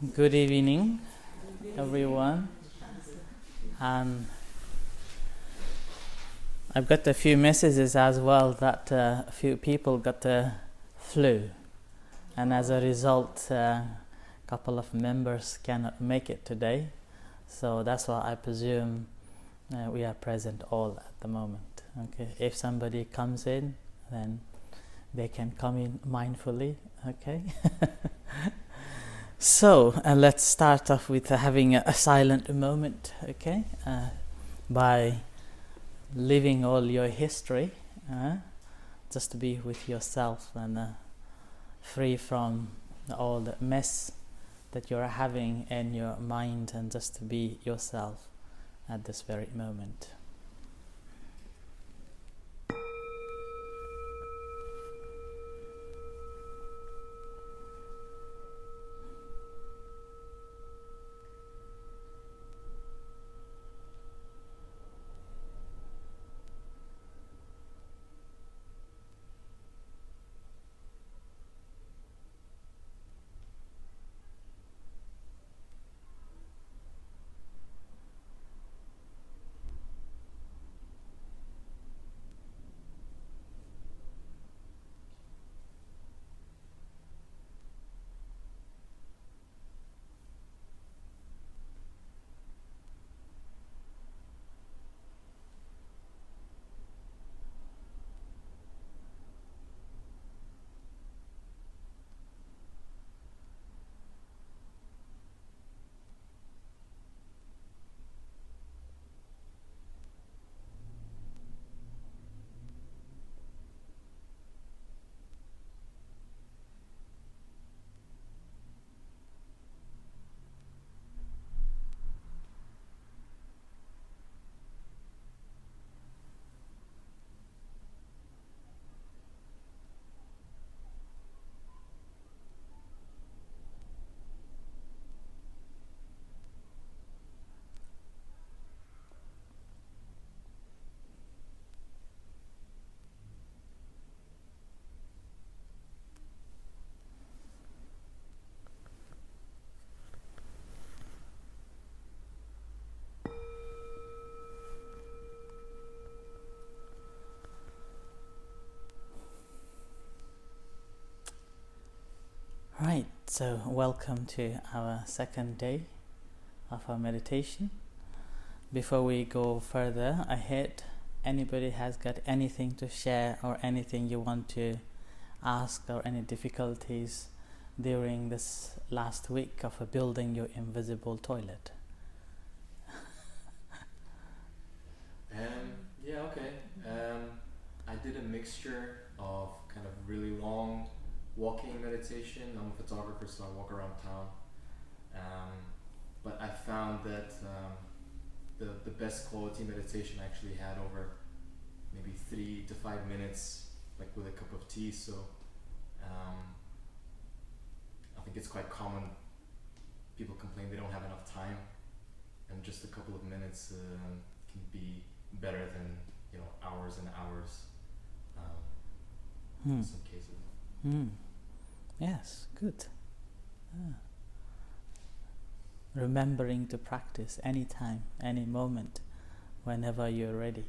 Good evening, everyone. And I've got a few messages as well that a few people got the flu, and as a result, a couple of members cannot make it today. So that's why I presume we are present all at the moment. Okay, if somebody comes in, then they can come in mindfully. Okay. So let's start off with having a silent moment, okay? By living all your history, just to be with yourself and free from all the mess that you're having in your mind, and just to be yourself at this very moment. Right, so welcome to our second day of our meditation. Before we go further ahead, anybody has got anything to share or anything you want to ask, or any difficulties during this last week of building your invisible toilet? I did a mixture of kind of really long walking meditation. I'm a photographer, so I walk around town. But I found that the best quality meditation I actually had over maybe 3 to 5 minutes, like with a cup of tea. So I think it's quite common. People complain they don't have enough time, and just a couple of minutes can be better than hours and hours in some cases. Yes, good. Remembering to practice anytime, any moment, whenever you're ready.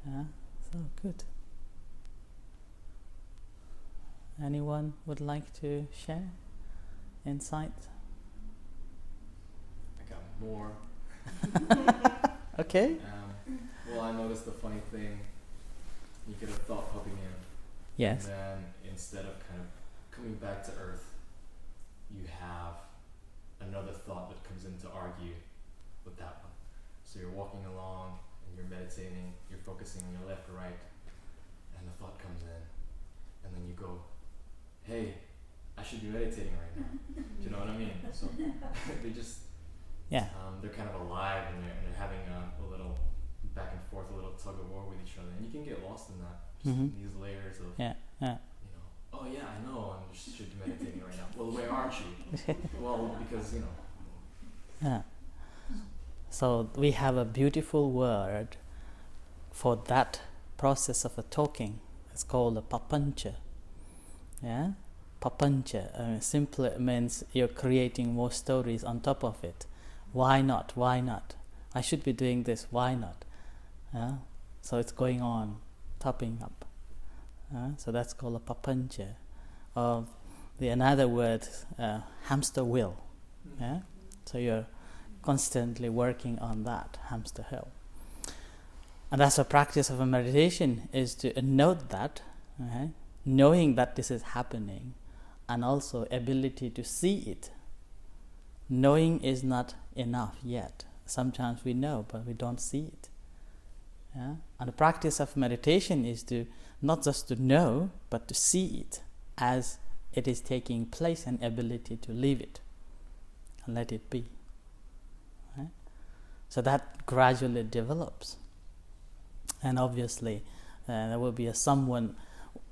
So good. Anyone would like to share insight? I got more. Okay. Well, I noticed the funny thing. You get a thought popping in. Yes. And then instead of kind of coming back to earth, you have another thought that comes in to argue with that one. So you're walking along and you're meditating, you're focusing on your left or right, and the thought comes in, and then you go, hey, I should be meditating right now. Do you know what I mean? So they just, they're kind of alive, and they're having a little back and forth, a little tug of war with each other, and you can get lost in that. Just in these layers of, oh yeah, I know, I should be meditating right now. Well, where aren't you? Well, because, So we have a beautiful word for that process of a talking. It's called a papancha. papancha. Simply means you're creating more stories on top of it. Why not? Why not? I should be doing this. Why not? So it's going on, topping up. So that's called a papancha. Or the another word, hamster wheel. So you're constantly working on that hamster wheel. And that's a practice of a meditation, is to note that, knowing that this is happening, and also ability to see it. Knowing is not enough yet. Sometimes we know, but we don't see it. And the practice of meditation is to not just to know, but to see it as it is taking place, and ability to leave it and let it be. So that gradually develops. And obviously, there will be someone,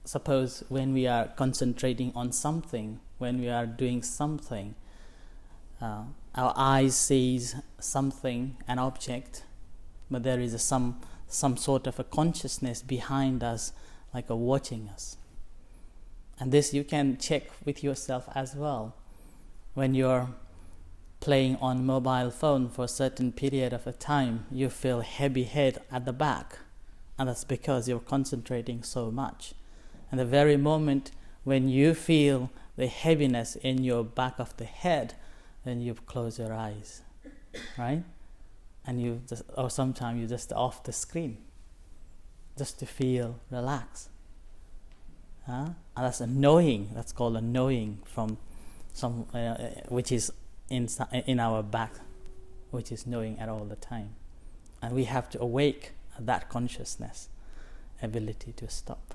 suppose when we are concentrating on something, when we are doing something, our eyes sees something, an object, but there is some sort of a consciousness behind us, like watching us. And this you can check with yourself as well. When you're playing on mobile phone for a certain period of a time, you feel heavy head at the back, and that's because you're concentrating so much. And the very moment when you feel the heaviness in your back of the head, then you close your eyes, right? And you just, or sometimes you just off the screen, just to feel relaxed. And that's a knowing. That's called a knowing from some, which is in our back, which is knowing at all the time. And we have to awake that consciousness, ability to stop.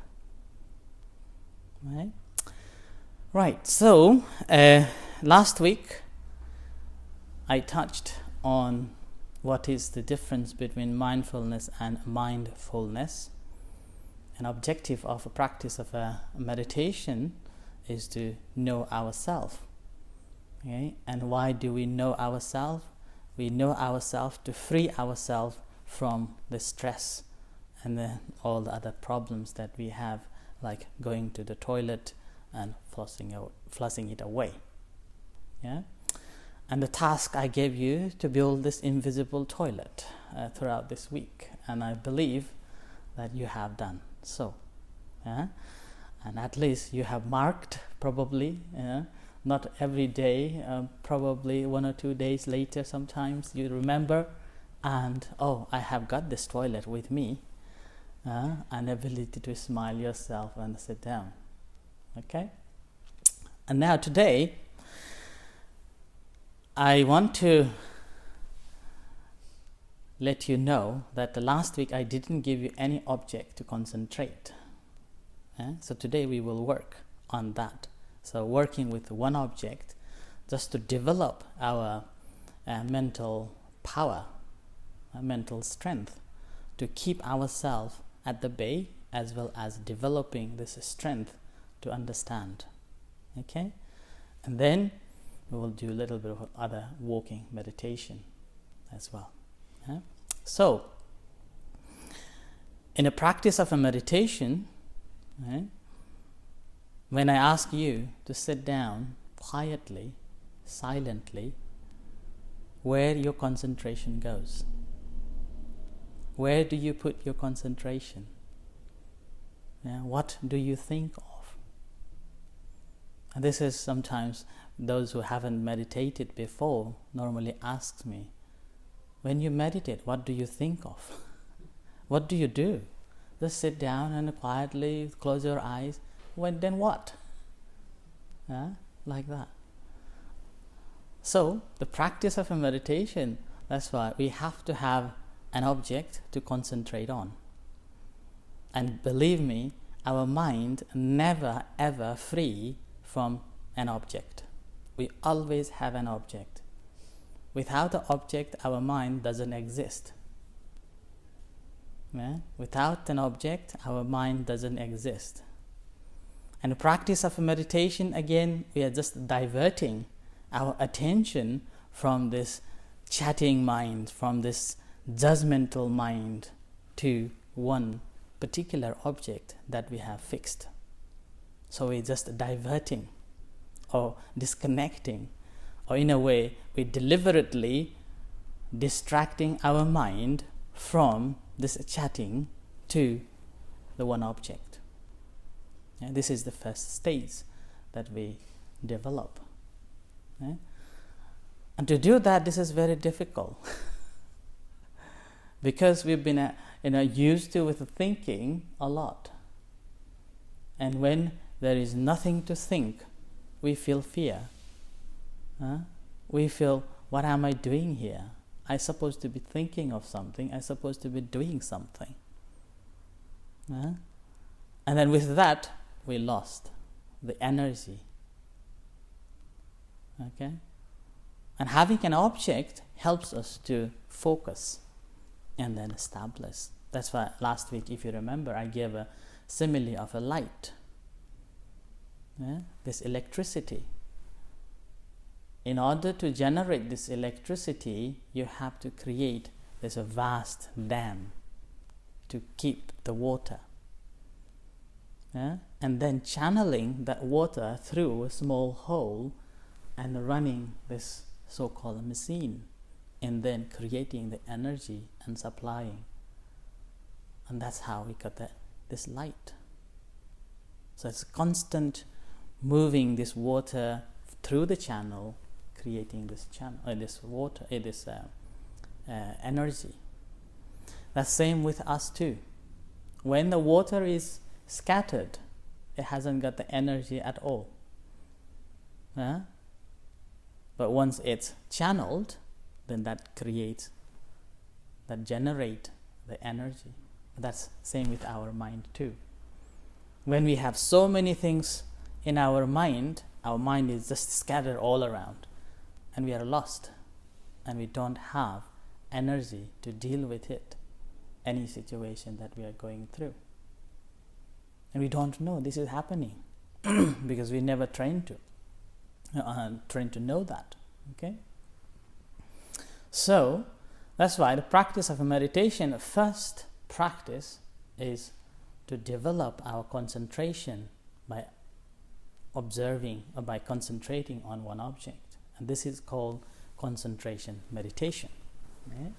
Right. So last week I touched on what is the difference between mindfulness and mindfulness. An objective of a practice of a meditation is to know ourselves. And why do we know ourselves? We know ourselves to free ourselves from the stress and all the other problems that we have, like going to the toilet and flushing it away. And the task I gave you to build this invisible toilet throughout this week, and I believe that you have done so. And at least you have marked, probably, not every day, probably 1 or 2 days later sometimes you remember, and I have got this toilet with me, an ability to smile yourself and sit down. Okay? And now today I want to let you know that the last week I didn't give you any object to concentrate. So today we will work on that. So working with one object, just to develop our mental power, mental strength, to keep ourselves at the bay, as well as developing this strength to understand. Okay? And then we will do a little bit of other walking meditation as well. So, in a practice of a meditation, when I ask you to sit down quietly, silently, where your concentration goes? Where do you put your concentration? What do you think of? And this is sometimes those who haven't meditated before normally ask me, when you meditate, what do you think of? What do you do? Just sit down and quietly close your eyes. Then what? Like that. So the practice of a meditation, that's why we have to have an object to concentrate on. And believe me, our mind never ever free from an object. We always have an object. Without the object, our mind doesn't exist. Without an object, our mind doesn't exist. And the practice of a meditation, again, we are just diverting our attention from this chatting mind, from this judgmental mind, to one particular object that we have fixed. So we're just diverting or disconnecting, or in a way we deliberately distracting our mind from this chatting to the one object. Yeah, this is the first stage that we develop. Yeah? And to do that, this is very difficult because we've been used to with thinking a lot. And when there is nothing to think, we feel fear. We feel, what am I doing here? I'm supposed to be thinking of something. I'm supposed to be doing something. And then with that, we lost the energy. Okay? And having an object helps us to focus and then establish. That's why last week, if you remember, I gave a simile of a light. This electricity. In order to generate this electricity, you have to create this vast dam to keep the water. And then channeling that water through a small hole and running this so-called machine, and then creating the energy and supplying. And that's how we got this light. So it's constant moving this water through the channel, creating this channel, this water, this energy. That's same with us too. When the water is scattered, it hasn't got the energy at all. But once it's channeled, then that generate the energy. That's same with our mind too. When we have so many things in our mind is just scattered all around, and we are lost, and we don't have energy to deal with it, any situation that we are going through. And we don't know this is happening because we never trained to know that. Okay? So that's why the practice of meditation, the first practice is to develop our concentration by observing or by concentrating on one object. And this is called concentration meditation. Okay?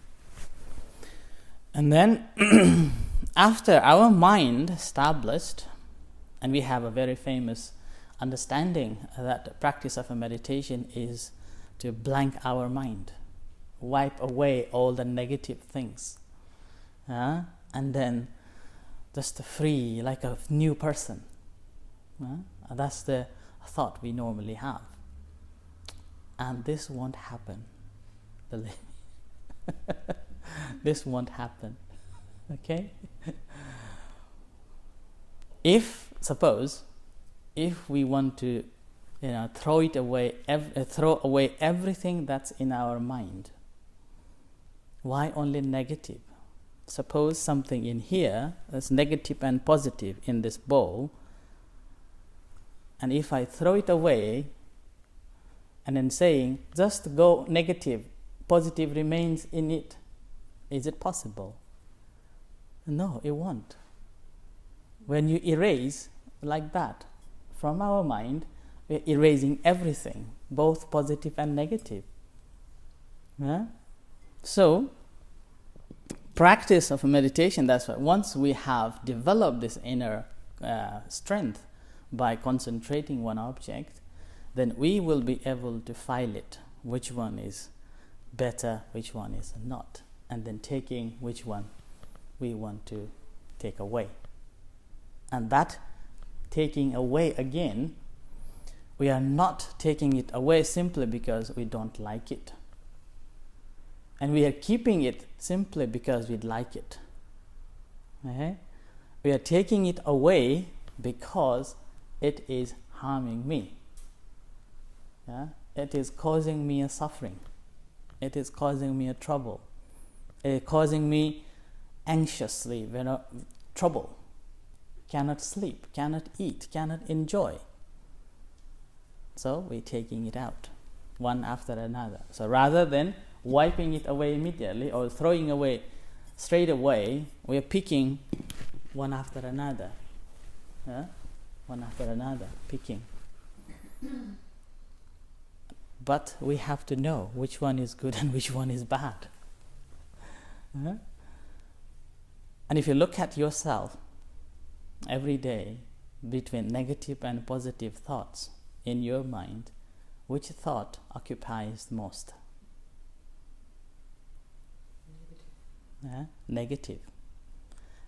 And then after our mind established, and we have a very famous understanding that the practice of a meditation is to blank our mind, wipe away all the negative things, and then just free like a new person. That's the thought we normally have. And this won't happen, believe me. This won't happen. Okay? Suppose we want to throw away everything that's in our mind, why only negative? Suppose something in here that's negative and positive in this bowl, and if I throw it away and then saying just go negative, positive remains in it, is it possible? No, it won't. When you erase like that from our mind, we're erasing everything, both positive and negative. So, practice of meditation, that's why once we have developed this inner strength by concentrating one object, then we will be able to file it, which one is better, which one is not, and then taking which one we want to take away. And that taking away again, we are not taking it away simply because we don't like it. And we are keeping it simply because we like it. Okay? We are taking it away because it is harming me. It is causing me a suffering. It is causing me a trouble. It is causing me anxiously, trouble. Cannot sleep, cannot eat, cannot enjoy. So we're taking it out, one after another. So rather than wiping it away immediately or throwing away straight away, we're picking one after another. One after another, picking. but we have to know which one is good and which one is bad. And if you look at yourself every day between negative and positive thoughts in your mind, which thought occupies most? Negative.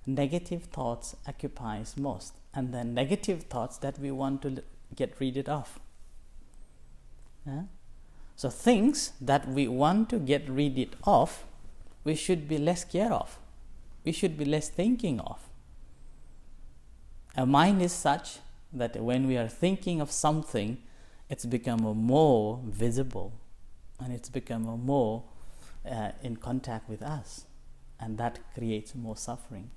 Negative thoughts occupies most, and then negative thoughts that we want to get rid of. So things that we want to get rid of, we should be less care of. We should be less thinking of. Our mind is such that when we are thinking of something, it's become more visible, and it's become more in contact with us, and that creates more suffering.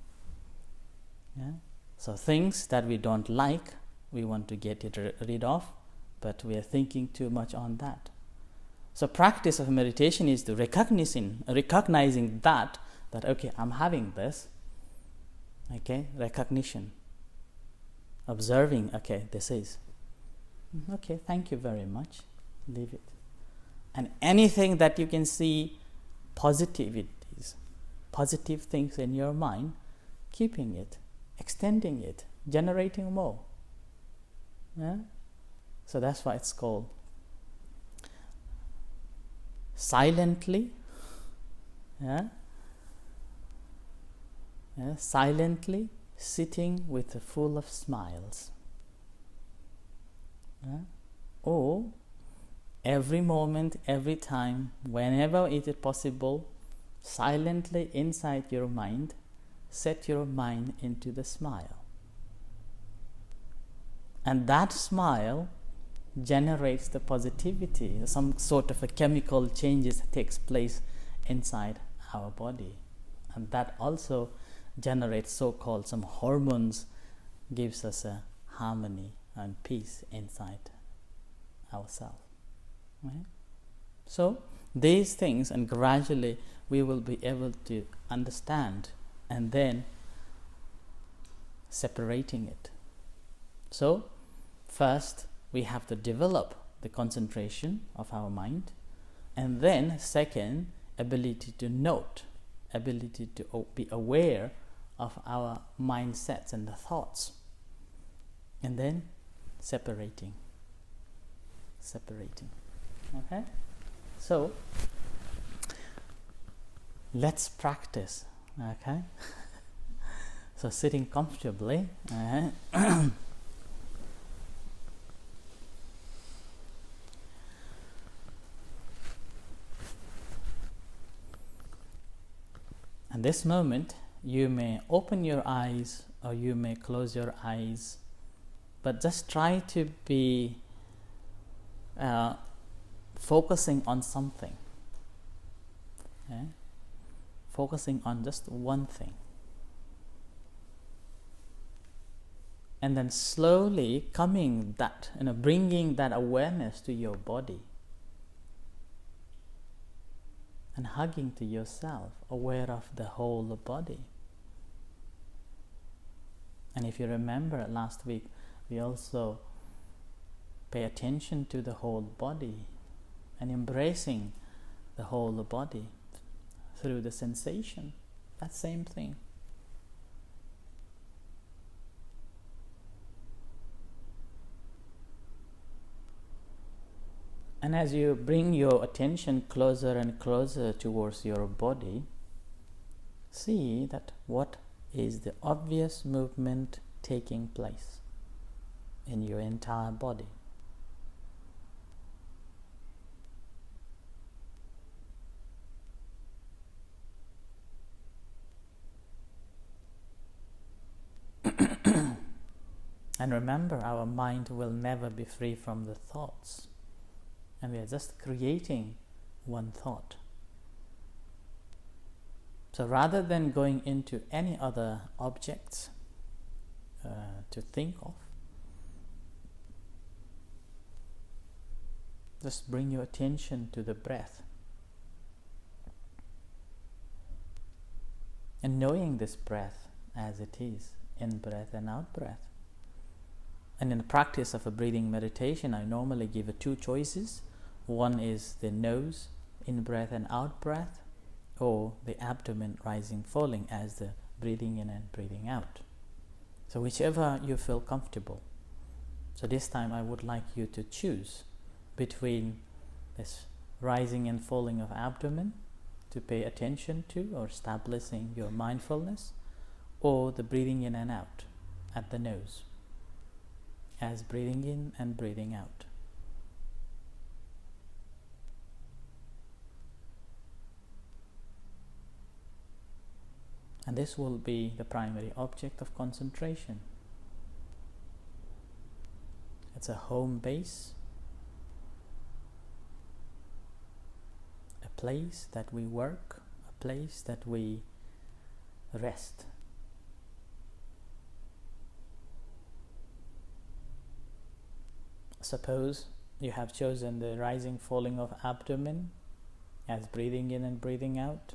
So things that we don't like, we want to get it rid of, but we are thinking too much on that. So practice of meditation is to recognizing that okay, I'm having this. Okay, recognition. Observing, okay, this is. Okay, thank you very much. Leave it. And anything that you can see positivities, positive things in your mind, keeping it, extending it, generating more. So that's why it's called silently. Silently sitting with a full of smiles. Or every moment, every time, whenever it is possible, silently inside your mind, set your mind into the smile. And that smile generates the positivity, some sort of a chemical changes takes place inside our body. And that also generates so-called some hormones, gives us a harmony and peace inside ourselves. Right? So these things, and gradually we will be able to understand, and then separating it. So first we have to develop the concentration of our mind, and then second, ability to note, ability to be aware of our mindsets and the thoughts, and then separating. Okay, so let's practice. Okay, so sitting comfortably. At this moment, you may open your eyes or you may close your eyes, but just try to be focusing on something. Okay? Focusing on just one thing. And then slowly coming that, bringing that awareness to your body. And hugging to yourself, aware of the whole body. And if you remember last week, we also pay attention to the whole body and embracing the whole body through the sensation. That same thing. And as you bring your attention closer and closer towards your body, see that what is the obvious movement taking place in your entire body. And remember, our mind will never be free from the thoughts. And we are just creating one thought. So rather than going into any other objects to think of, just bring your attention to the breath. And knowing this breath as it is, in-breath and out-breath. And in the practice of a breathing meditation, I normally give two choices. One is the nose, in-breath and out-breath, or the abdomen rising, falling as the breathing in and breathing out. So whichever you feel comfortable. So this time I would like you to choose between this rising and falling of abdomen to pay attention to or establishing your mindfulness, or the breathing in and out at the nose as breathing in and breathing out. And this will be the primary object of concentration. It's a home base, a place that we work, a place that we rest. Suppose you have chosen the rising, falling of abdomen as breathing in and breathing out.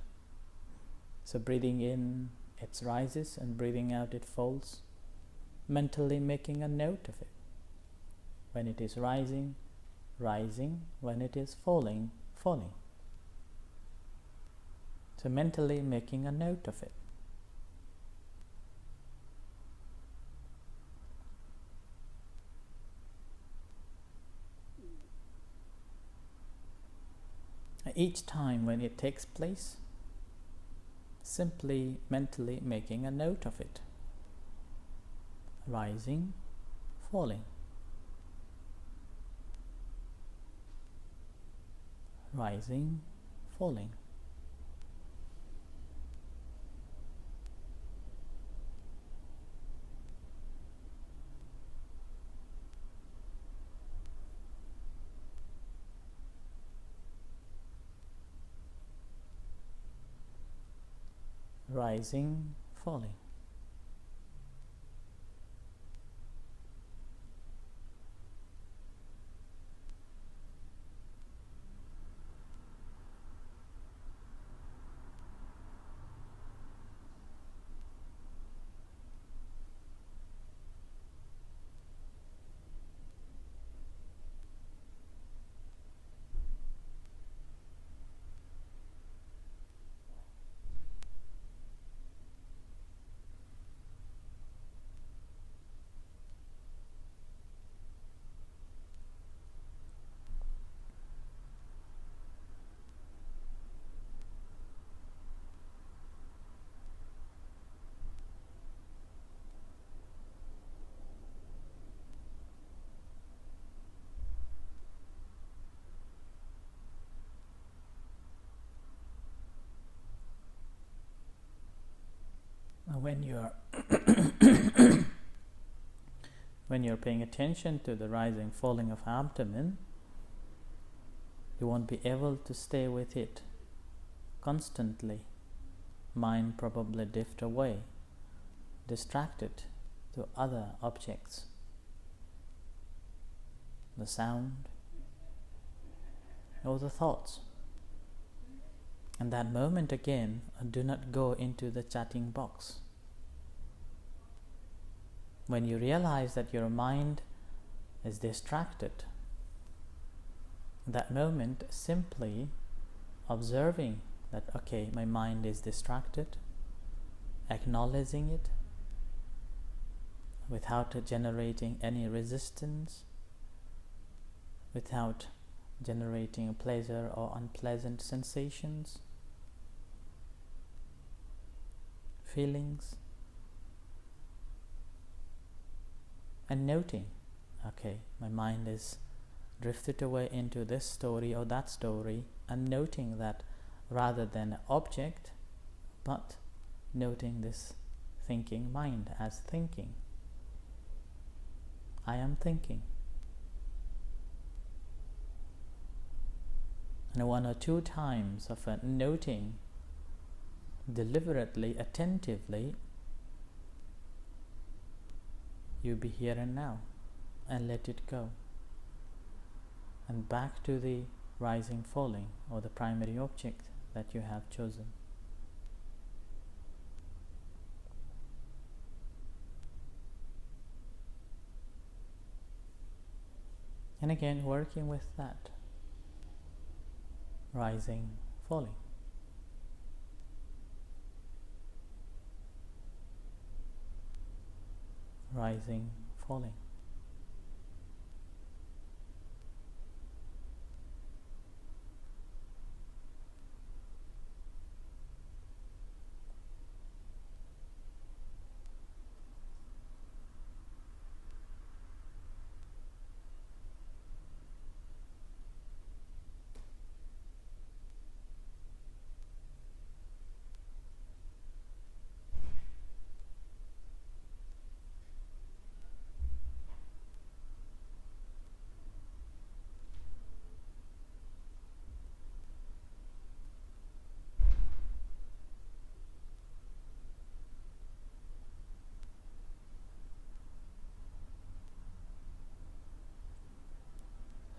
So breathing in, it rises, and breathing out, it falls. Mentally making a note of it. When it is rising, rising. When it is falling, falling. So mentally making a note of it. Each time when it takes place, simply mentally making a note of it. Rising, falling. Rising, falling. Rising, falling. When you're paying attention to the rising, falling of abdomen, you won't be able to stay with it constantly. Mind probably drift away, distracted to other objects, the sound or the thoughts. And that moment again, do not go into the chatting box. When you realize that your mind is distracted, that moment simply observing that, okay, my mind is distracted, acknowledging it without generating any resistance, without generating pleasure or unpleasant sensations, feelings, and noting, okay, my mind is drifted away into this story or that story, and noting that rather than an object, but noting this thinking mind as thinking. I am thinking. And one or two times of noting deliberately, attentively, you be here and now, and let it go. And back to the rising, falling, or the primary object that you have chosen. And again, working with that. rising, falling. Rising, falling.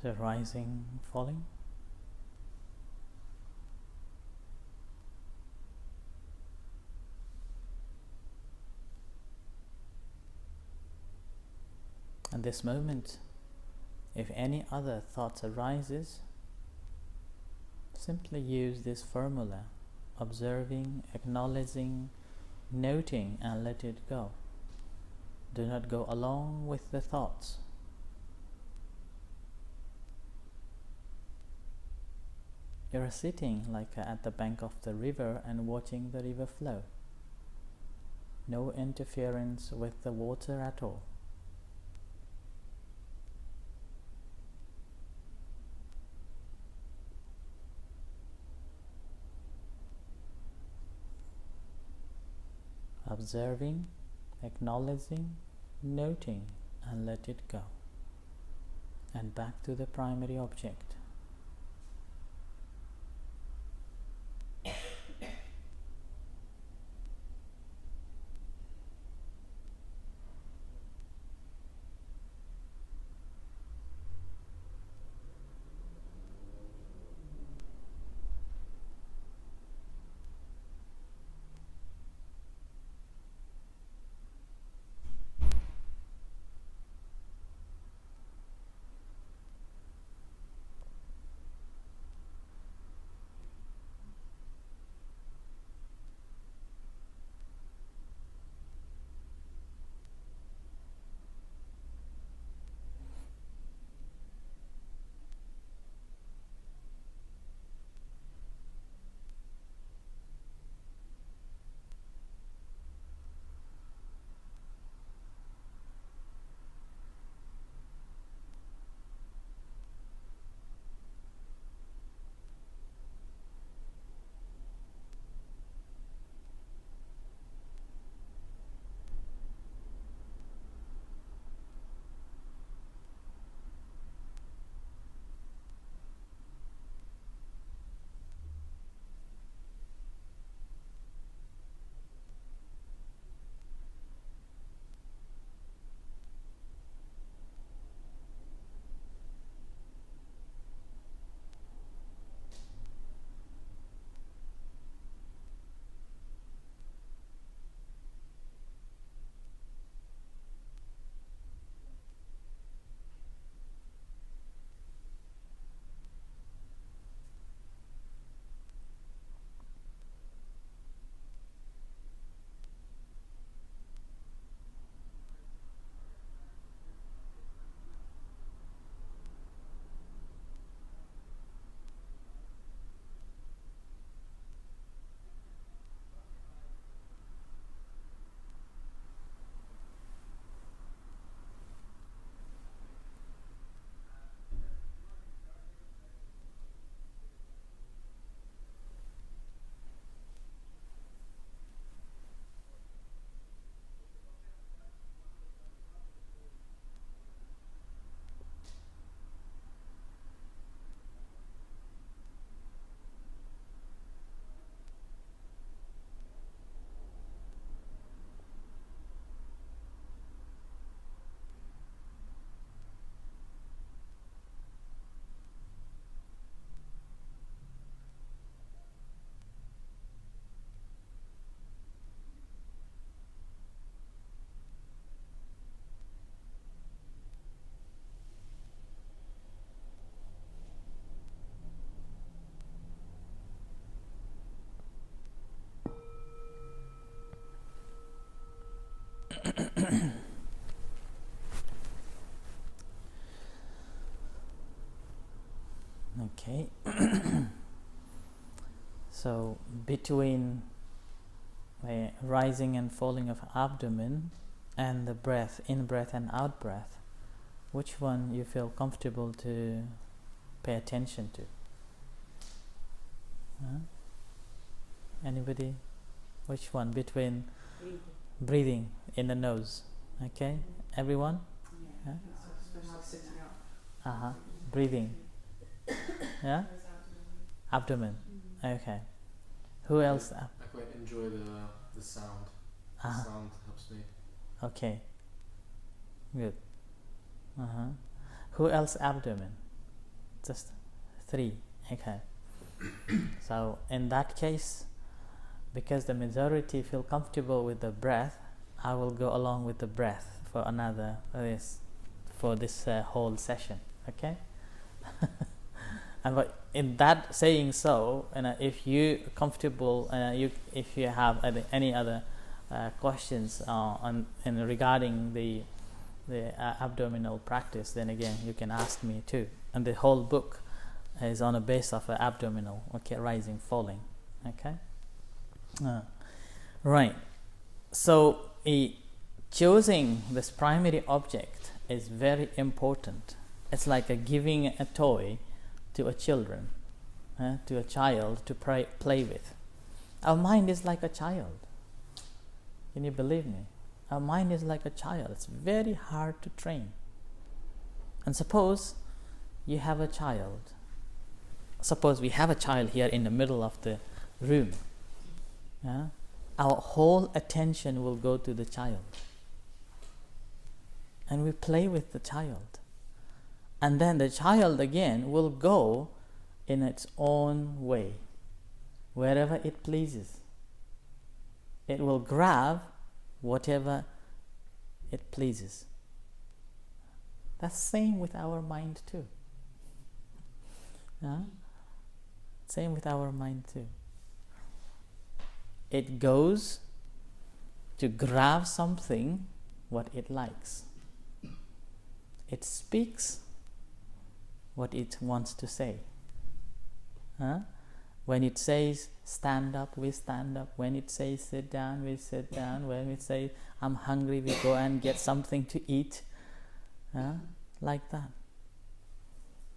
So rising, falling. At this moment, if any other thoughts arises, simply use this formula: observing, acknowledging, noting, and let it go. Do not go along with the thoughts. You are sitting like at the bank of the river and watching the river flow. No interference with the water at all. Observing, acknowledging, noting, and let it go. And back to the primary object. Okay. So between the rising and falling of abdomen and the breath, in breath and out breath, which one you feel comfortable to pay attention to? Anybody? Which one between breathing in the nose? Okay, everyone? Yeah? Breathing. Yeah? Abdomen. Okay. Who else? I quite enjoy the sound. The sound helps me. Okay. Good. Who else abdomen? Just 3. Okay. So in that case, because the majority feel comfortable with the breath, I will go along with the breath for this whole session. Okay. And but in that saying so, and if you comfortable, if you have any other questions regarding the abdominal practice, then again you can ask me too. And the whole book is on a base of abdominal, okay, rising, falling, okay. Right. So choosing this primary object is very important. It's like giving a toy to a child to play with. Our mind is like a child. Can you believe me? Our mind is like a child. It's very hard to train. And suppose you have a child. Suppose we have a child here in the middle of the room. Yeah? Our whole attention will go to the child. And we play with the child. And then the child again will go in its own way, wherever it pleases. It will grab whatever it pleases. That's the same with our mind too. Yeah? Same with our mind too. It goes to grab something what it likes. It speaks what it wants to say. When it says stand up, we stand up. When it says sit down, we sit down. When it says I'm hungry, we go and get something to eat. Like that.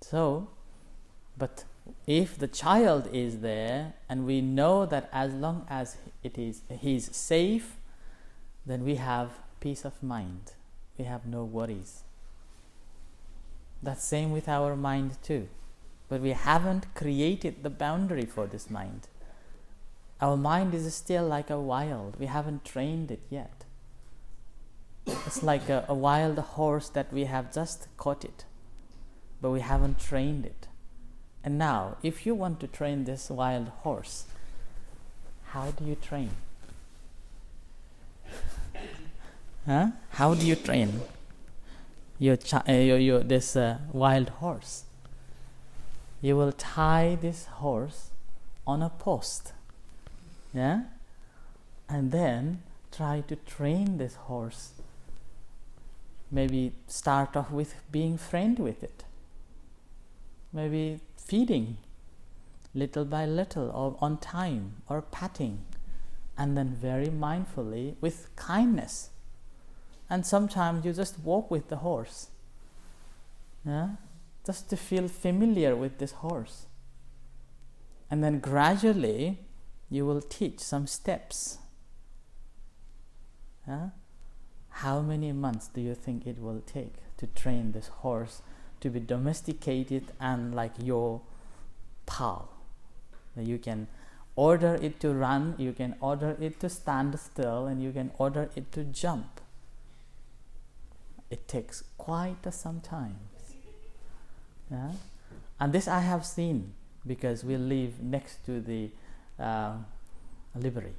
So, but if the child is there and we know that as long as he's safe, then we have peace of mind. We have no worries. That's same with our mind too. But we haven't created the boundary for this mind. Our mind is still like a wild. We haven't trained it yet. It's like a wild horse that we have just caught it, but we haven't trained it. And now, if you want to train this wild horse, how do you train? How do you train this wild horse? You will tie this horse on a post, yeah, and then try to train this horse. Maybe start off with being friend with it. Maybe feeding little by little or on time or patting, and then very mindfully with kindness. And sometimes you just walk with the horse, yeah, just to feel familiar with this horse. And then gradually you will teach some steps. Yeah? How many months do you think it will take to train this horse to be domesticated and like your pal? You can order it to run, you can order it to stand still, and you can order it to jump. It takes quite some time. Yeah? And this I have seen because we live next to the livery.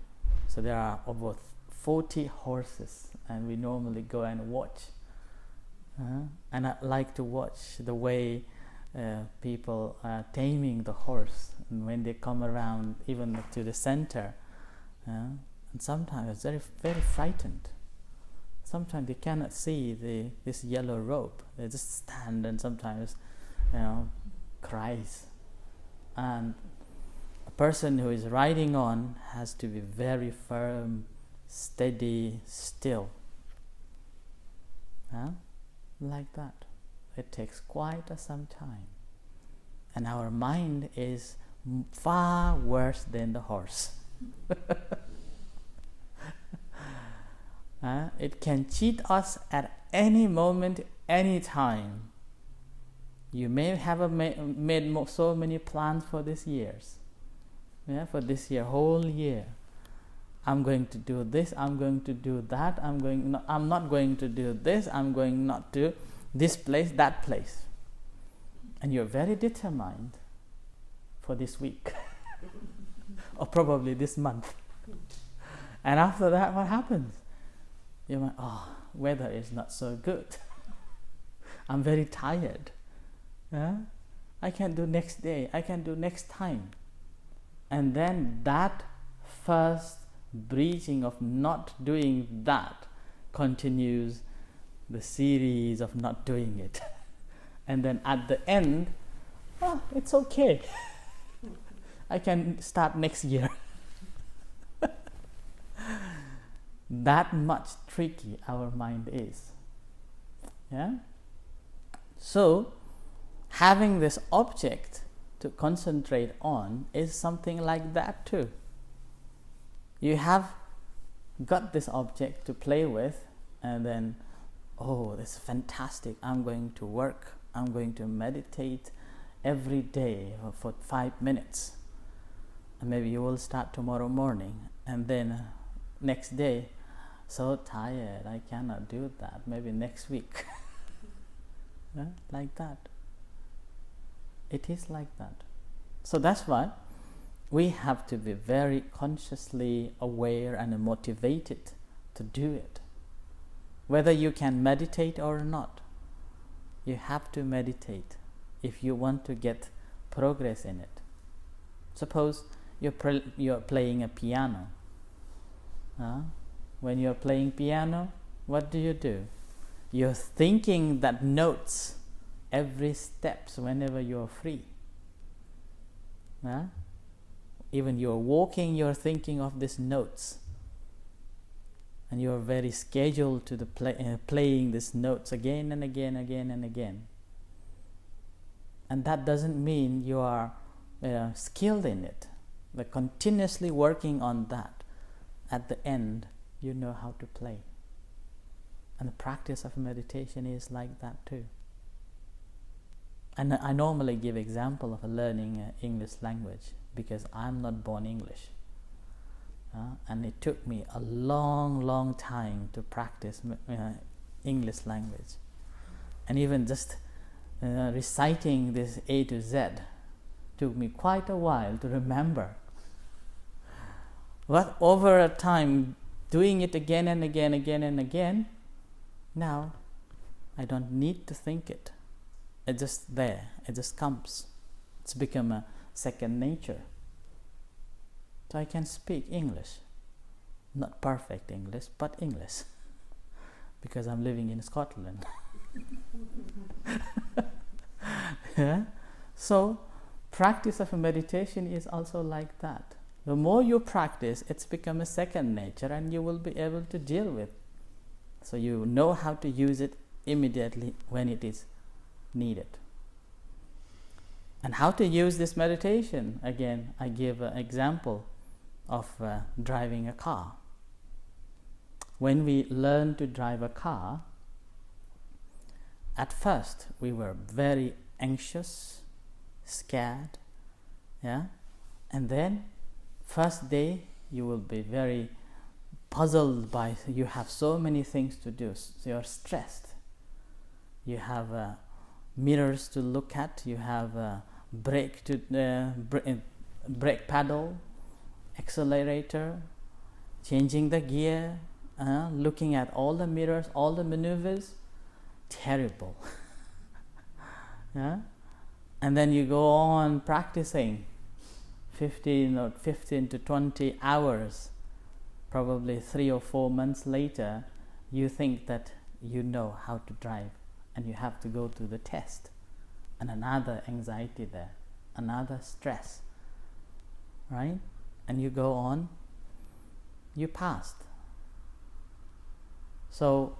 So there are over 40 horses, and we normally go and watch. And I like to watch the way people are taming the horse, and when they come around even to the center, and sometimes they're very frightened. Sometimes they cannot see this yellow rope. They just stand and sometimes cries And a person who is riding on has to be very firm, steady, still. Like that. It takes quite some time. And our mind is far worse than the horse. It can cheat us at any moment, any time. You may have made so many plans for this years. For this year, whole year. I'm going to do this, I'm going to do that, I'm not going to do this, I'm going not to this place, that place. And you're very determined for this week or probably this month. And after that, what happens? You're like, weather is not so good. I'm very tired. I can do next day, I can do next time. And then that first breaching of not doing that continues the series of not doing it. And then at the end, it's okay. I can start next year. That much tricky our mind is. So, having this object to concentrate on is something like that too. You have got this object to play with, and then, this is fantastic. I'm going to work. I'm going to meditate every day for 5 minutes. And maybe you will start tomorrow morning, and then next day, so tired, I cannot do that. Maybe next week. Like that. It is like that. So that's why we have to be very consciously aware and motivated to do it. Whether you can meditate or not, you have to meditate if you want to get progress in it. Suppose you're playing a piano. When you're playing piano, what do? You're thinking that notes every steps whenever you're free. Even you're walking, you're thinking of these notes. And you're very scheduled to the playing these notes again and again. And that doesn't mean you are skilled in it. But continuously working on that, at the end, you know how to play. And the practice of meditation is like that too. And I normally give example of learning English language because I'm not born English. And it took me a long time to practice English language. And even just reciting this A to Z took me quite a while to remember. But over a time, doing it again and again, now I don't need to think it. It's just there. It just comes. It's become a second nature. So I can speak English. Not perfect English, but English. Because I'm living in Scotland. So, practice of meditation is also like that. The more you practice, it's become a second nature and you will be able to deal with. So you know how to use it immediately when it is needed. And how to use this meditation? Again, I give an example of driving a car. When we learn to drive a car, at first we were very anxious, scared, and then first day you will be very puzzled by you have so many things to do, so you're stressed. You have mirrors to look at, you have brake pedal, accelerator, changing the gear, looking at all the mirrors, all the maneuvers. Terrible. And then you go on practicing 15 to 20 hours. Probably 3 or 4 months later, you think that you know how to drive, and you have to go to the test, and another anxiety there. another stress, right? And you go on, you passed. So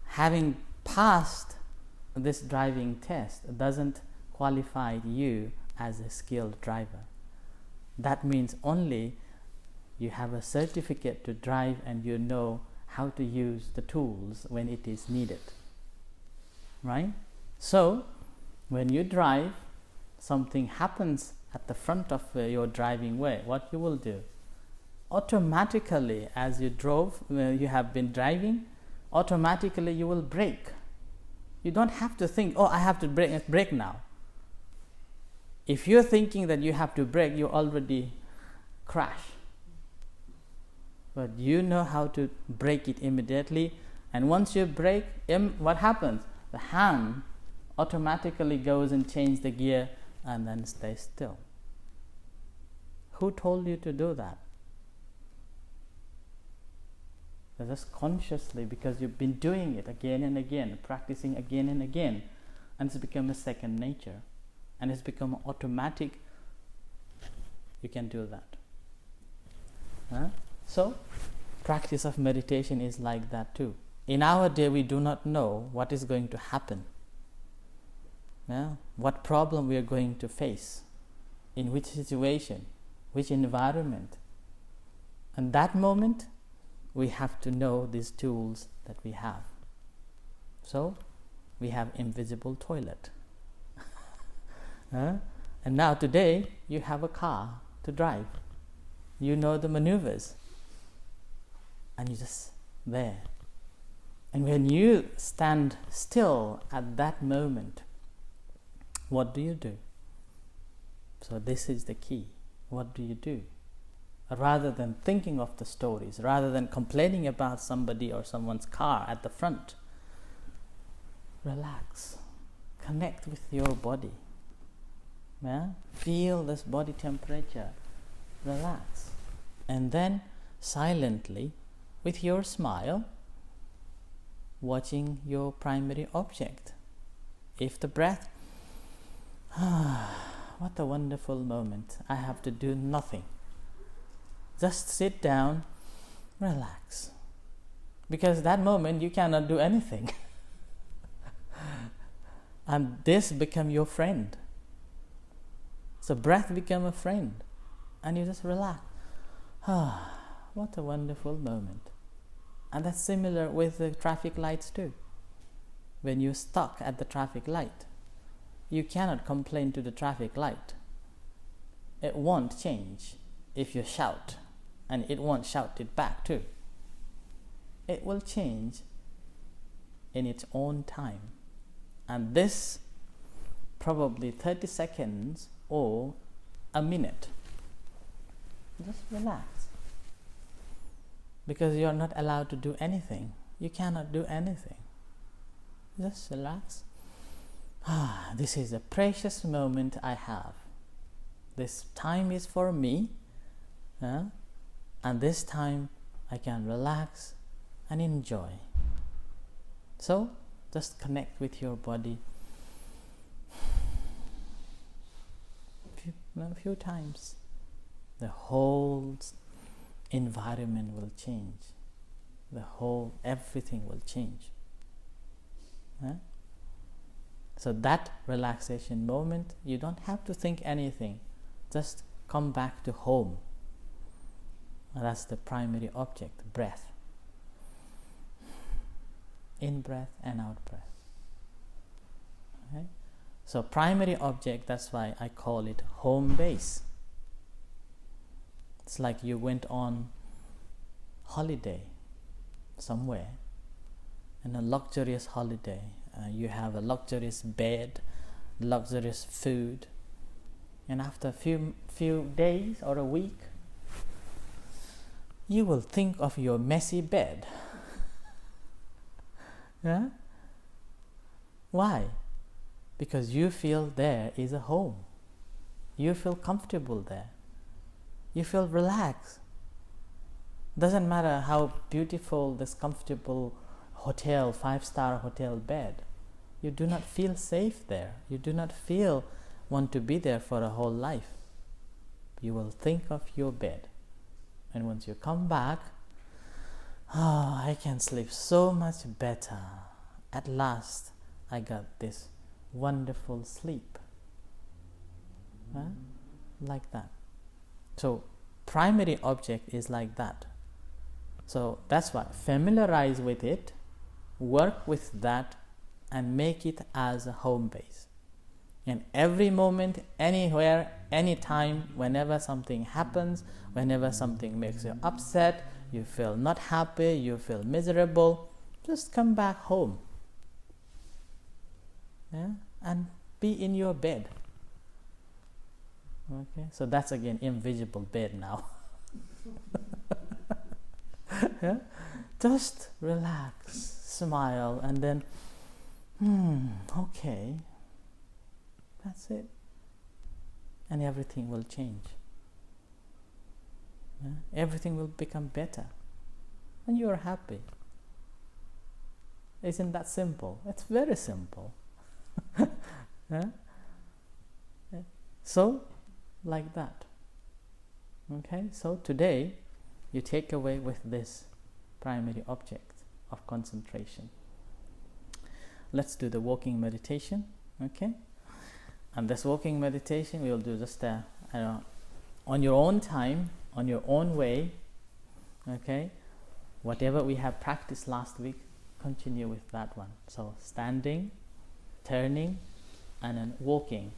having passed this driving test doesn't qualify you as a skilled driver. That means only you have a certificate to drive and you know how to use the tools when it is needed, right? So when you drive, something happens at the front of your driving way. What you will do? Automatically, as you you have been driving, automatically you will brake. You don't have to think, oh, I have to brake now. If you're thinking that you have to brake, you already crash. But you know how to brake it immediately, and once you brake, what happens? The hand automatically goes and changes the gear and then stays still. Who told you to do that? Just consciously, because you've been doing it again and again, practicing again and again, and it's become a second nature, and it's become automatic. You can do that. So practice of meditation is like that too. In our day, we do not know what is going to happen, what problem we are going to face, in which situation, which environment. And that moment, we have to know these tools that we have. So we have invisible toilet. And now today you have a car to drive. You know the maneuvers. And you're just there. And when you stand still at that moment, what do? So this is the key. What do? Rather than thinking of the stories, rather than complaining about somebody or someone's car at the front, relax, connect with your body, feel this body temperature, relax, and then silently, with your smile, watching your primary object. If the breath, what a wonderful moment, I have to do nothing. Just sit down, relax. Because that moment you cannot do anything. And this become your friend. So breath become a friend. And you just relax. What a wonderful moment. And that's similar with the traffic lights too. When you're stuck at the traffic light, you cannot complain to the traffic light. It won't change if you shout. And it won't shout it back too. It will change in its own time. And this probably 30 seconds or a minute. Just relax. Because you are not allowed to do anything. You cannot do anything. Just relax. This is a precious moment I have. This time is for me. And this time I can relax and enjoy. So just connect with your body a few times. The whole environment will change. Everything will change. So that relaxation moment, you don't have to think anything. Just come back to home. That's the primary object, breath. In breath and out breath. Okay? So primary object, that's why I call it home base. It's like you went on holiday somewhere, in a luxurious holiday. You have a luxurious bed, luxurious food, and after a few days or a week, you will think of your messy bed. Why? Because you feel there is a home. You feel comfortable there. You feel relaxed. Doesn't matter how beautiful this comfortable hotel, 5-star hotel bed. You do not feel safe there. You do not feel want to be there for a whole life. You will think of your bed. And once you come back, I can sleep so much better. At last, I got this wonderful sleep. Like that. So, primary object is like that. So, that's why familiarize with it, work with that, and make it as a home base. And every moment, anywhere, anytime, whenever something happens, whenever something makes you upset, you feel not happy, you feel miserable, just come back home. And be in your bed. Okay, so that's again invisible bed now. Just relax, smile, and then, okay, that's it. And everything will change. Everything will become better. And you are happy. Isn't that simple? It's very simple. So, like that. Okay, so today you take away with this primary object of concentration. Let's do the walking meditation. Okay, and this walking meditation we will do just on your own time, on your own way. Okay, whatever we have practiced last week, continue with that one. So standing, turning, and then walking.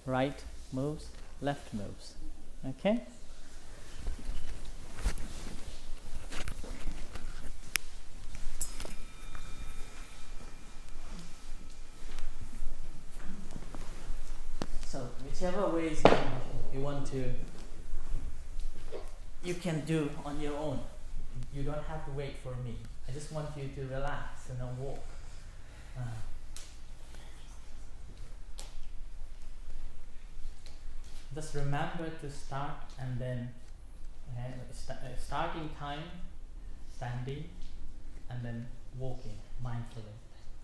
Right moves, left moves. Okay? So whichever ways you want to, you can do on your own. You don't have to wait for me. I just want you to relax and then walk. Just remember to start and then starting time, standing, and then walking mindfully.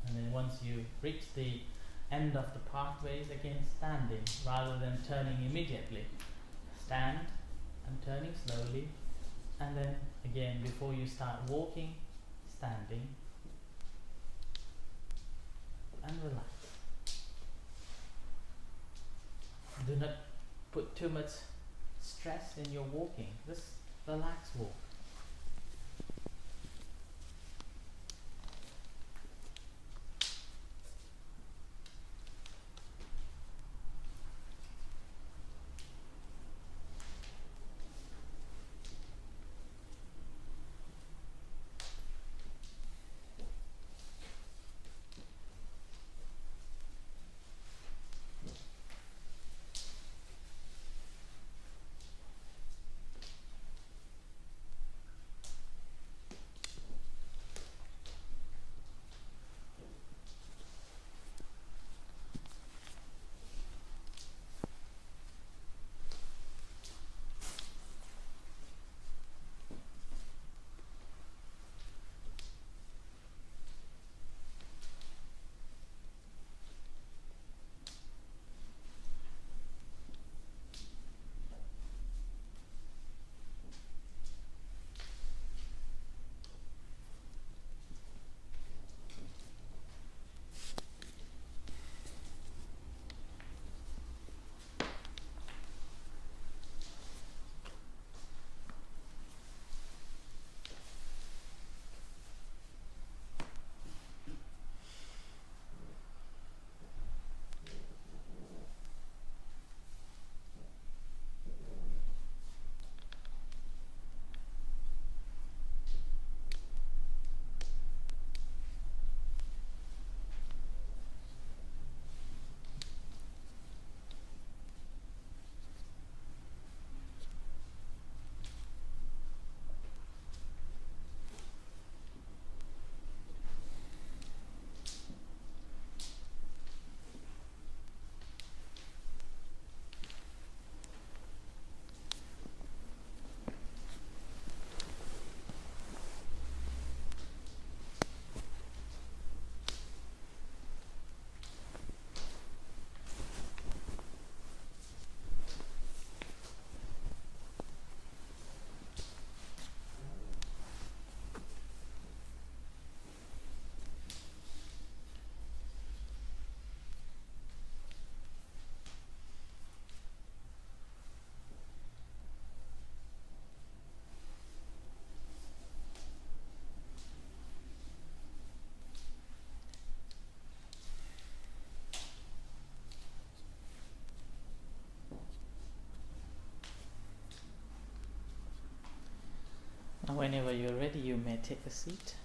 And then once you reach the end of the pathways, again standing rather than turning immediately. Stand and turning slowly, and then again before you start walking, standing and relax. Do not put too much stress in your walking. Just relax, walk. Whenever you're ready, you may take a seat.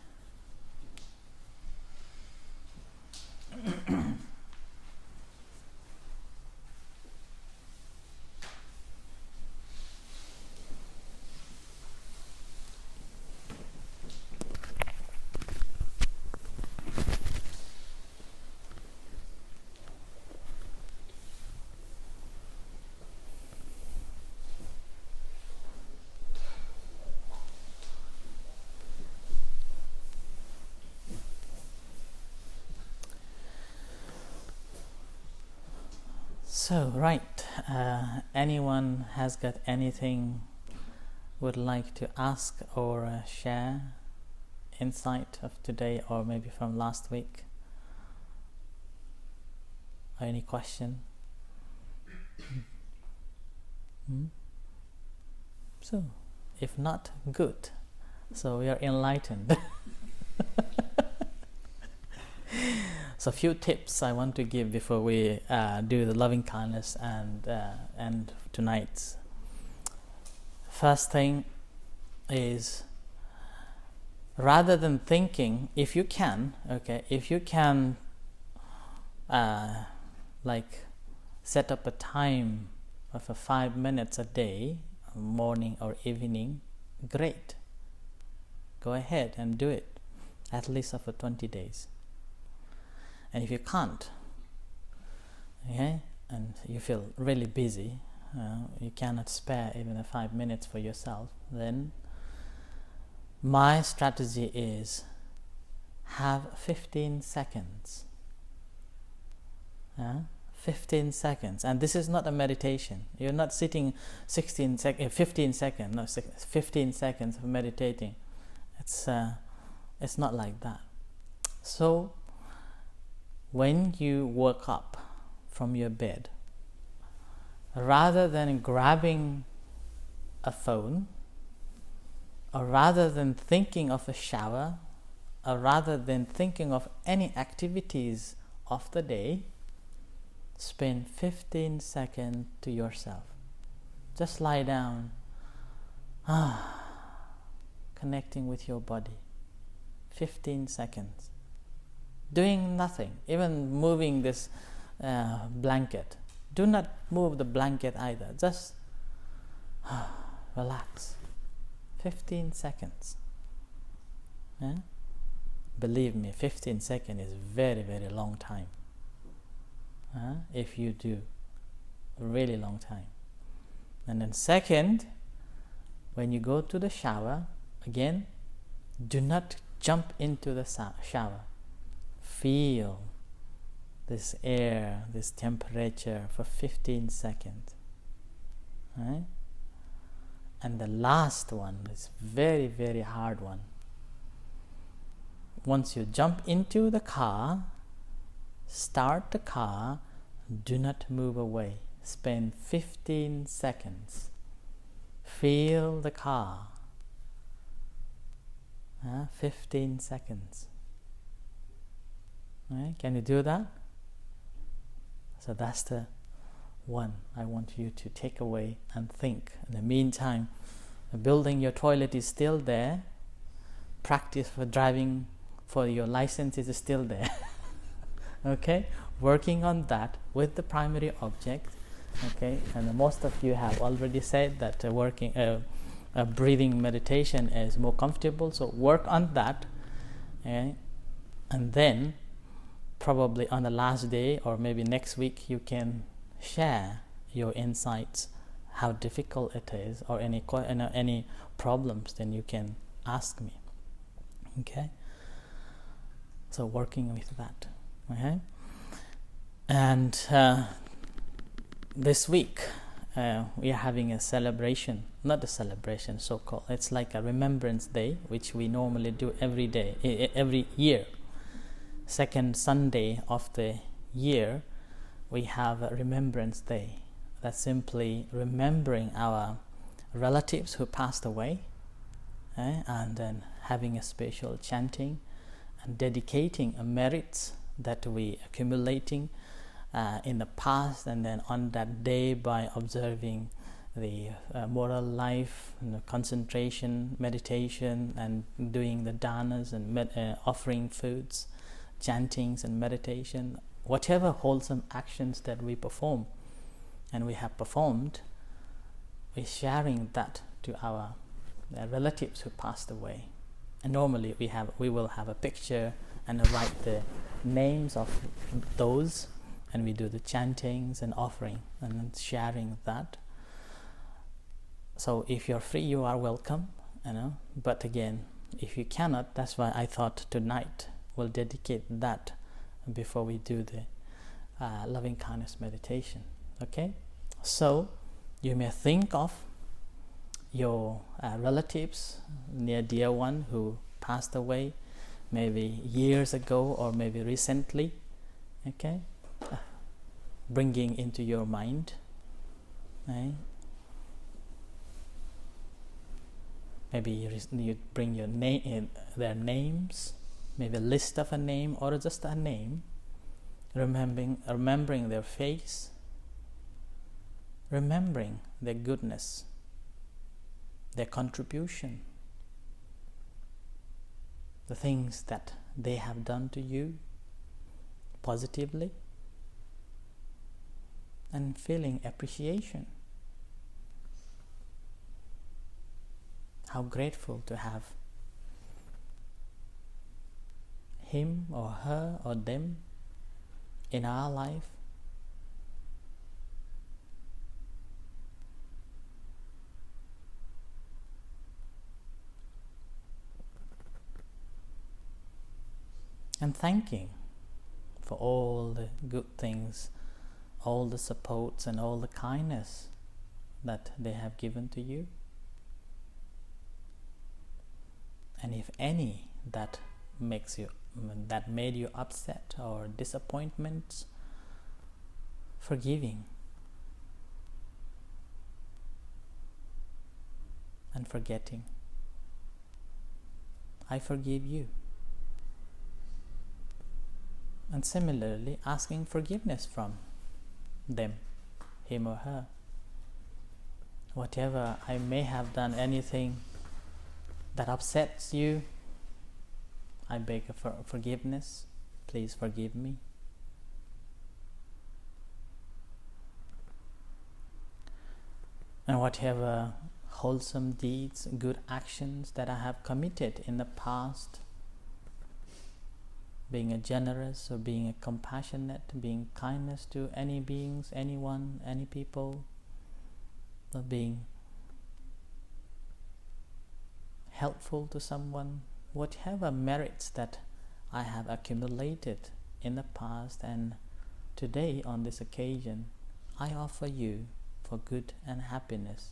So, right, anyone has got anything would like to ask or share, insight of today or maybe from last week? Or any question? So, if not, good. So we are enlightened. So, a few tips I want to give before we do the loving kindness and tonight's. First thing is, rather than thinking, if you can, like set up a time of 5 minutes a day, morning or evening, great. Go ahead and do it, at least for 20 days. And if you can't, okay, and you feel really busy, you cannot spare even 5 minutes for yourself, then my strategy is have 15 seconds. 15 seconds. And this is not a meditation. You're not sitting 15 seconds, no, 15 seconds of meditating. It's not like that. So, when you woke up from your bed, rather than grabbing a phone, or rather than thinking of a shower, or rather than thinking of any activities of the day, spend 15 seconds to yourself. Just lie down, connecting with your body. 15 seconds. Doing nothing, even moving this blanket. Do not move the blanket either. Just relax. 15 seconds. Believe me, 15 seconds is very, very long time. If you do, a really long time. And then second, when you go to the shower, again, do not jump into the shower. Feel this air, this temperature for 15 seconds. Right? And the last one is very, very hard one. Once you jump into the car, start the car, do not move away. Spend 15 seconds. Feel the car. 15 seconds. Right? Can you do that? So that's the one I want you to take away and think. In the meantime, building your toilet is still there. Practice for driving for your license is still there. Okay? Working on that with the primary object. Okay? And most of you have already said that breathing meditation is more comfortable. So work on that. Okay? And then probably on the last day or maybe next week you can share your insights, how difficult it is, or any problems, then you can ask me. Okay? So working with that. Okay? And this week we are having a celebration, not a celebration so-called, it's like a remembrance day, which we normally do every year. Second Sunday of the year, we have a remembrance day. That's simply remembering our relatives who passed away, and then having a special chanting and dedicating a merits that we accumulating in the past, and then on that day by observing the moral life, concentration, meditation, and doing the danas and offering foods, chantings and meditation, whatever wholesome actions that we perform and we have performed, we're sharing that to our relatives who passed away. And normally we will have a picture and write the names of those, and we do the chantings and offering and sharing that. So if you're free, you are welcome, but again, if you cannot, that's why I thought tonight we'll dedicate that before we do the loving kindness meditation. Okay, so you may think of your relatives, near dear one who passed away maybe years ago or maybe recently. Okay, bringing into your mind, right? Maybe you bring your name, their names, maybe a list of a name or just a name, remembering their face, remembering their goodness, their contribution, the things that they have done to you positively, and feeling appreciation. How grateful to have him or her or them in our life. And thanking for all the good things, all the supports and all the kindness that they have given to you. And if any that made you upset or disappointments, forgiving and forgetting. I forgive you. And similarly, asking forgiveness from them, him or her. Whatever I may have done, anything that upsets you, I beg for forgiveness. Please forgive me. And whatever wholesome deeds, good actions that I have committed in the past, being a generous or being a compassionate, being kindness to any beings, anyone, any people, or being helpful to someone, whatever merits that I have accumulated in the past, and today on this occasion I offer you for good and happiness.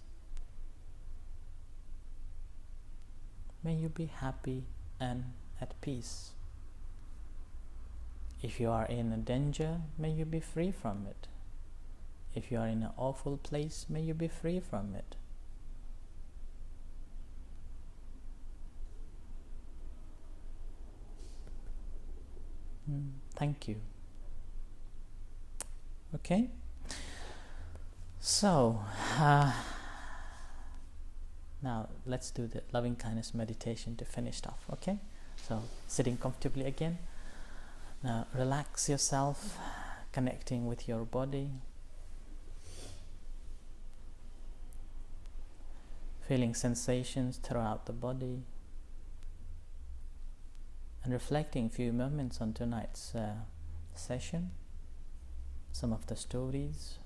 May you be happy and at peace. If you are in a danger, may you be free from it. If you are in an awful place, may you be free from it. Thank you. Okay? So, now let's do the loving kindness meditation to finish off. Okay? So, sitting comfortably again. Now, relax yourself, connecting with your body. Feeling sensations throughout the body. And reflecting a few moments on tonight's session, some of the stories.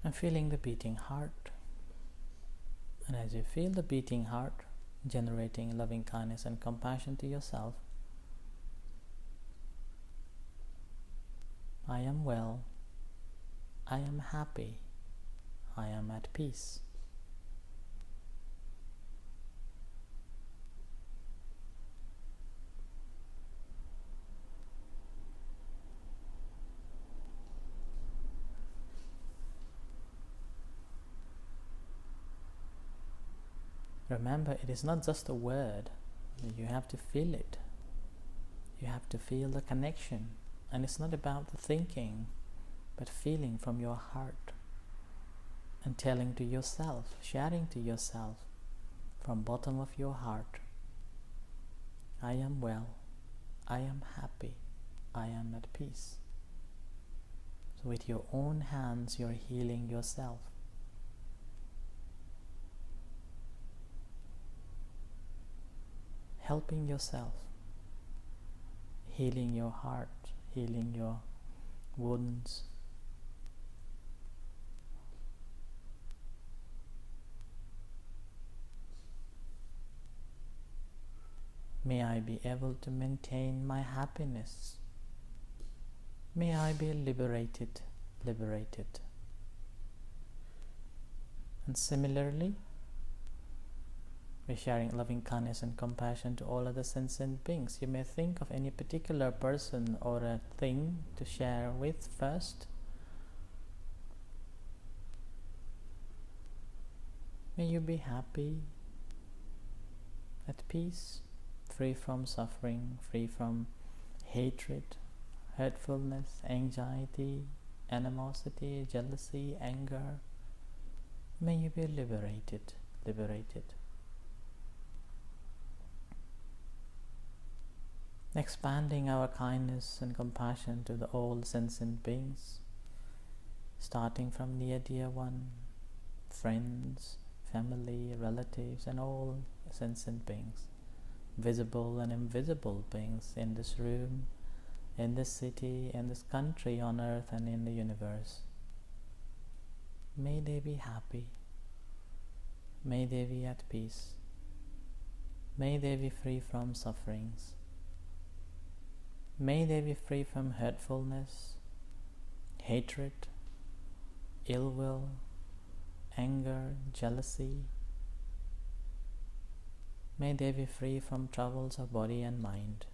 And feeling the beating heart. And as you feel the beating heart, generating loving kindness and compassion to yourself, I am well, I am happy, I am at peace. remember, it is not just a word. You have to feel it. You have to feel the connection. And it's not about the thinking, but feeling from your heart. And telling to yourself, sharing to yourself from bottom of your heart, I am well, I am happy, I am at peace. So with your own hands, you're healing yourself. Helping yourself, healing your heart, healing your wounds. May I be able to maintain my happiness. May I be liberated. And similarly, we're sharing loving kindness and compassion to all other sentient beings. You may think of any particular person or a thing to share with first. May you be happy, at peace, free from suffering, free from hatred, hurtfulness, anxiety, animosity, jealousy, anger. May you be liberated. Expanding our kindness and compassion to the all sentient beings, starting from near dear one, friends, family, relatives, and all sentient beings, visible and invisible beings in this room, in this city, in this country, on earth, and in the universe. May they be happy. May they be at peace. May they be free from sufferings. May they be free from hurtfulness, hatred, ill will, anger, jealousy. May they be free from troubles of body and mind.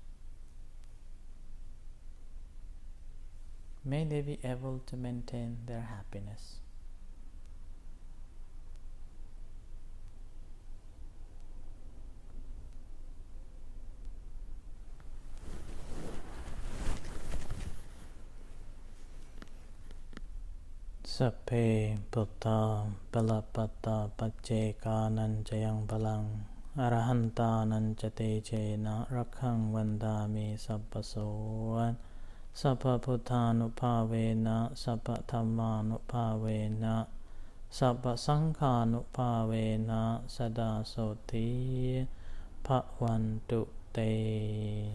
May they be able to maintain their happiness. Sappe putta palapatta pacceka nanchayang palang arahanta nanchate chena rakhang vandami sabbasovan sabba buddhanupavena sabba dhammanupavena sabba sankhanupavena sada soti bhavantu te.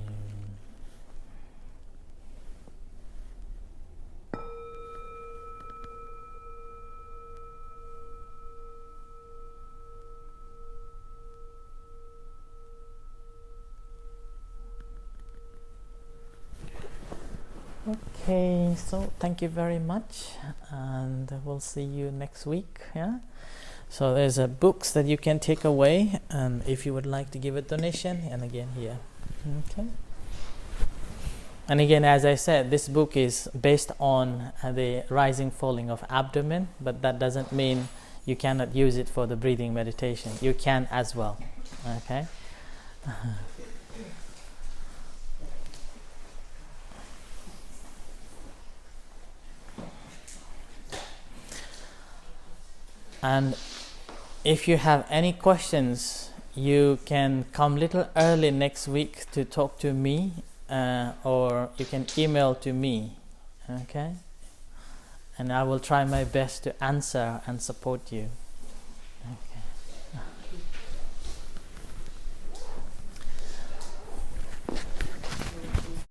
Okay, so thank you very much, and we'll see you next week. Yeah. So there's books that you can take away, and if you would like to give a donation, and again here. Okay. And again, as I said, this book is based on the rising, falling of abdomen, but that doesn't mean you cannot use it for the breathing meditation. You can as well. Okay. And if you have any questions, you can come a little early next week to talk to me, or you can email to me, okay? And I will try my best to answer and support you.